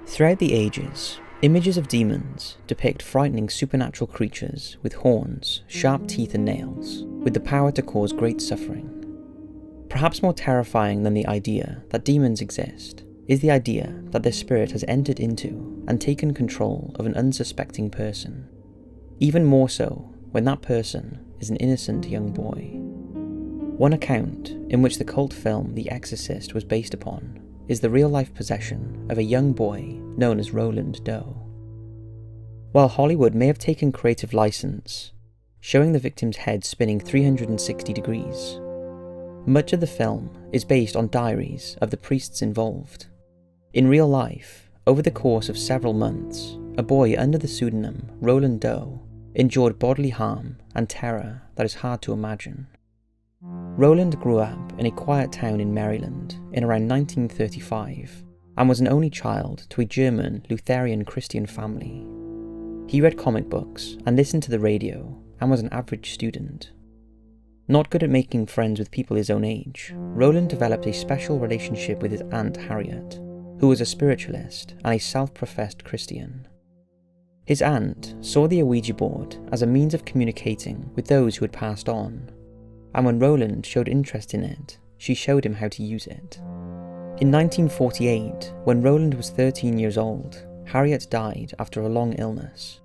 Throughout the ages, images of demons depict frightening supernatural creatures with horns, sharp teeth and nails, with the power to cause great suffering. Perhaps more terrifying than the idea that demons exist is the idea that their spirit has entered into and taken control of an unsuspecting person, even more so when that person is an innocent young boy. One account, in which the cult film The Exorcist was based upon, is the real-life possession of a young boy known as Roland Doe. While Hollywood may have taken creative license, showing the victim's head spinning 360 degrees, much of the film is based on diaries of the priests involved. In real life, over the course of several months, a boy under the pseudonym Roland Doe endured bodily harm and terror that is hard to imagine. Roland grew up in a quiet town in Maryland in around 1935 and was an only child to a German Lutheran Christian family. He read comic books and listened to the radio and was an average student. Not good at making friends with people his own age, Roland developed a special relationship with his aunt Harriet, who was a spiritualist and a self-professed Christian. His aunt saw the Ouija board as a means of communicating with those who had passed on, and when Roland showed interest in it, she showed him how to use it. In 1948, when Roland was 13 years old, Harriet died after a long illness.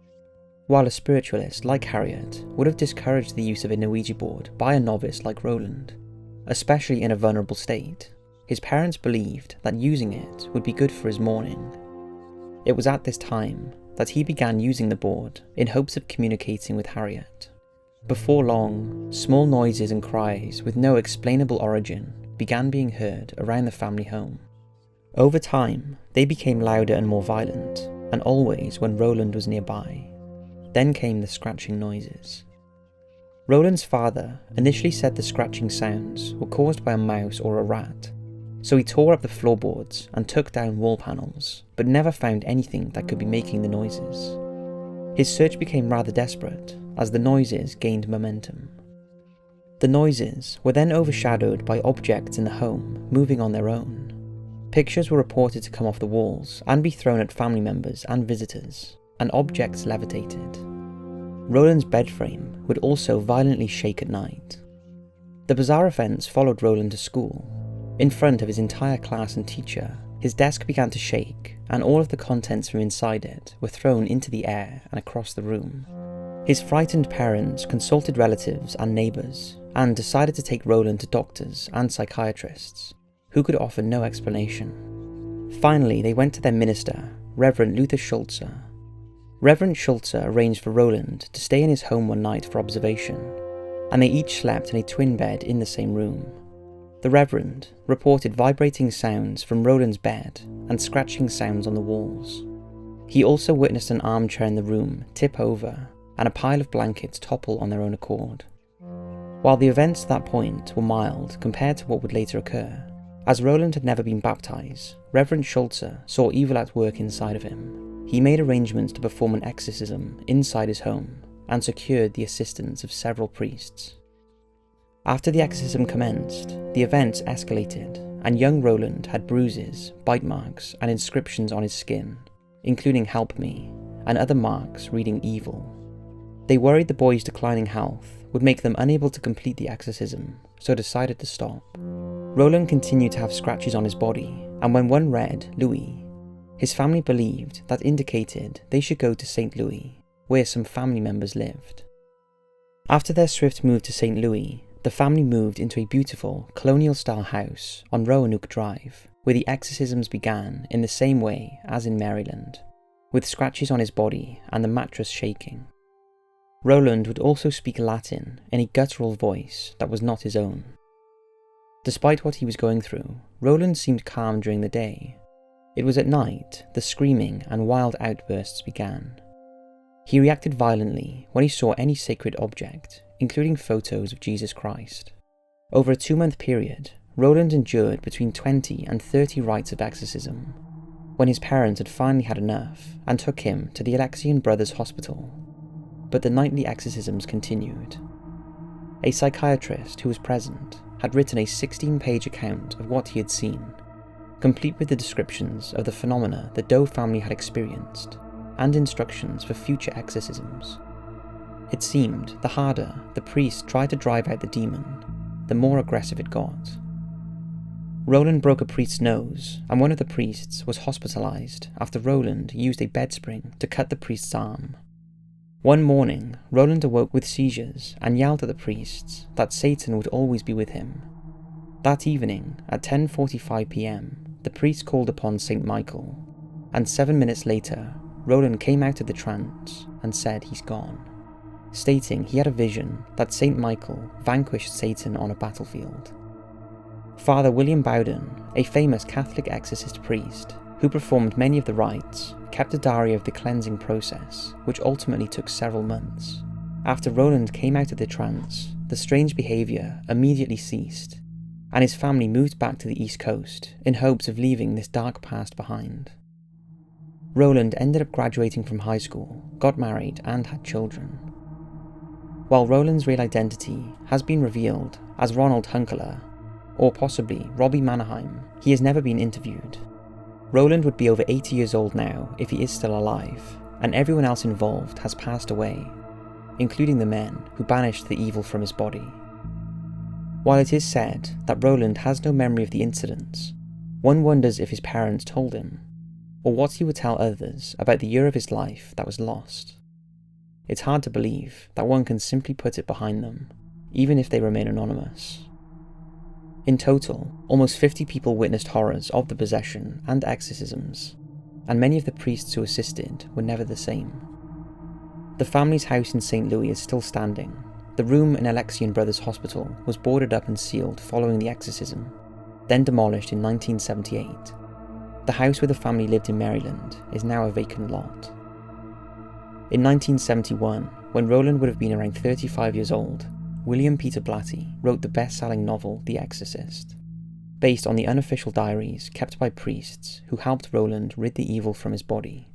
While a spiritualist like Harriet would have discouraged the use of a Ouija board by a novice like Roland, especially in a vulnerable state, his parents believed that using it would be good for his mourning. It was at this time that he began using the board in hopes of communicating with Harriet. Before long, small noises and cries with no explainable origin began being heard around the family home. Over time, they became louder and more violent, and always when Roland was nearby. Then came the scratching noises. Roland's father initially said the scratching sounds were caused by a mouse or a rat, so he tore up the floorboards and took down wall panels, but never found anything that could be making the noises. His search became rather desperate as the noises gained momentum. The noises were then overshadowed by objects in the home moving on their own. Pictures were reported to come off the walls and be thrown at family members and visitors, and objects levitated. Roland's bed frame would also violently shake at night. The bizarre events followed Roland to school. In front of his entire class and teacher, his desk began to shake, and all of the contents from inside it were thrown into the air and across the room. His frightened parents consulted relatives and neighbours, and decided to take Roland to doctors and psychiatrists, who could offer no explanation. Finally, they went to their minister, Reverend Luther Schulze. Reverend Schulze arranged for Roland to stay in his home one night for observation, and they each slept in a twin bed in the same room. The Reverend reported vibrating sounds from Roland's bed and scratching sounds on the walls. He also witnessed an armchair in the room tip over and a pile of blankets topple on their own accord. While the events at that point were mild compared to what would later occur, as Roland had never been baptized, Reverend Schulze saw evil at work inside of him. He made arrangements to perform an exorcism inside his home and secured the assistance of several priests. After the exorcism commenced, the events escalated, and young Roland had bruises, bite marks, and inscriptions on his skin, including "Help Me," and other marks reading "Evil." They worried the boy's declining health would make them unable to complete the exorcism, so decided to stop. Roland continued to have scratches on his body, and when one read "Louis," his family believed that indicated they should go to St. Louis, where some family members lived. After their swift move to St. Louis, the family moved into a beautiful colonial-style house on Roanoke Drive, where the exorcisms began in the same way as in Maryland, with scratches on his body and the mattress shaking. Roland would also speak Latin in a guttural voice that was not his own. Despite what he was going through, Roland seemed calm during the day. It was at night the screaming and wild outbursts began. He reacted violently when he saw any sacred object, including photos of Jesus Christ. Over a 2-month period, Roland endured between 20 and 30 rites of exorcism, when his parents had finally had enough and took him to the Alexian Brothers Hospital. But the nightly exorcisms continued. A psychiatrist who was present had written a 16-page account of what he had seen, complete with the descriptions of the phenomena the Doe family had experienced, and instructions for future exorcisms. It seemed the harder the priest tried to drive out the demon, the more aggressive it got. Roland broke a priest's nose, and one of the priests was hospitalized after Roland used a bed spring to cut the priest's arm. One morning, Roland awoke with seizures and yelled at the priests that Satan would always be with him. That evening, at 10:45 p.m, the priest called upon St. Michael, and 7 minutes later, Roland came out of the trance and said he's gone, stating he had a vision that St. Michael vanquished Satan on a battlefield. Father William Bowden, a famous Catholic exorcist priest who performed many of the rites, kept a diary of the cleansing process, which ultimately took several months. After Roland came out of the trance, the strange behaviour immediately ceased, and his family moved back to the East Coast in hopes of leaving this dark past behind. Roland ended up graduating from high school, got married, and had children. While Roland's real identity has been revealed as Ronald Hunkeler, or possibly Robbie Mannerheim, he has never been interviewed. Roland would be over 80 years old now if he is still alive, and everyone else involved has passed away, including the men who banished the evil from his body. While it is said that Roland has no memory of the incidents, one wonders if his parents told him, or what he would tell others about the year of his life that was lost. It's hard to believe that one can simply put it behind them, even if they remain anonymous. In total, almost 50 people witnessed horrors of the possession and exorcisms, and many of the priests who assisted were never the same. The family's house in St. Louis is still standing. The room in Alexian Brothers Hospital was boarded up and sealed following the exorcism, then demolished in 1978. The house where the family lived in Maryland is now a vacant lot. In 1971, when Roland would have been around 35 years old, William Peter Blatty wrote the best-selling novel The Exorcist, based on the unofficial diaries kept by priests who helped Roland rid the evil from his body.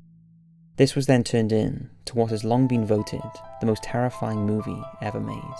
This was then turned in to what has long been voted the most terrifying movie ever made.